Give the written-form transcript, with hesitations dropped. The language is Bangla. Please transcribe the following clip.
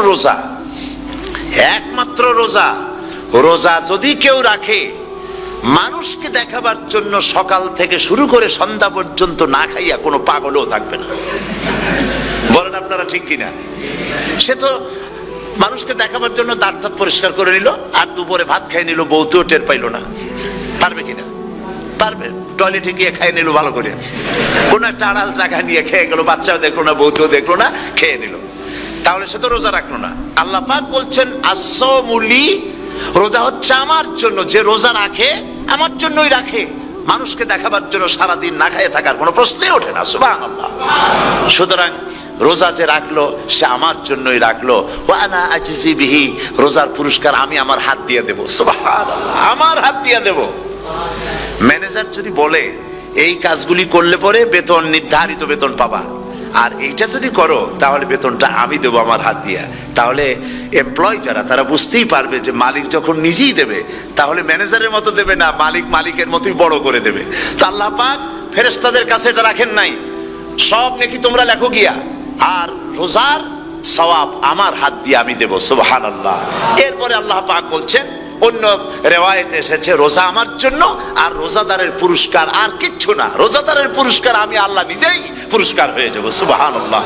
রোজা, একমাত্র রোজা। রোজা যদি কেউ রাখে মানুষকে দেখাবার জন্য সকাল থেকে শুরু করে সন্ধ্যা পর্যন্ত না খাইয়া কোনো পাগলও থাকবে না। বলেন আপনারা ঠিক কিনা? সে তো মানুষকে দেখাবার জন্য দাঁত দাঁত পরিষ্কার করে নিল, আর দুপুরে ভাত খাই নিল, বউতেও টের পাইল না। পারবে কিনা? পারবে। টয়লেটে গিয়ে খাই নিল ভালো করে, কোন একটা আড়াল জায়গা নিয়ে খেয়ে গেল, বাচ্চাও দেখলো না, বউতেও দেখলো না, খেয়ে নিল। তাহলে সে তো রোজা রাখলো না। আল্লাহ পাক বলছেন আস-সাওমু লি, রোজা হচ্ছে আমার জন্য। যে রোজা রাখে আমার জন্যই রাখে, মানুষকে দেখাবার জন্য সারাদিন না খাইয়ে থাকার কোনো প্রশ্নই ওঠে না। সুবহানাল্লাহ। সুতরাং রোজা যে রাখলো সে আমার জন্যই রাখলো। ওয়া আনা আজজি বিহি, রোজার পুরস্কার আমি আমার হাত দিয়ে দেব। সুবহানাল্লাহ, আমার হাত দিয়ে দেব। ম্যানেজার যদি বলে এই কাজগুলি করলে পরে বেতন, নির্ধারিত বেতন পাবা, আর এইটা যদি করো তাহলে বেতনটা আমি দেবো আমার হাত দিয়া, তাহলে এমপ্লয় যারা তারা বুঝতেই পারবে যে মালিক যখন নিজেই দেবে তাহলে ম্যানেজারের মতো দেবে না, মালিক মালিকের মতোই বড় করে দেবে। তো আল্লাহ পাক ফেরেশতাদের কাছে এটা রাখেন নাই, সব নাকি তোমরা লেখো গিয়া, আর রোজার সওয়াব আমার হাত দিয়ে আমি দেব। সুবহানাল্লাহ। এরপরে আল্লাহ পাক বলছেন, অন্য রিওয়ায়েতে এসেছে রোজা আমার জন্য, আর রোজাদারের পুরস্কার আর কিচ্ছু না, রোজাদারের পুরস্কার আমি আল্লাহ নিজেই পুরস্কার হয়ে যাব। সুবহানাল্লাহ।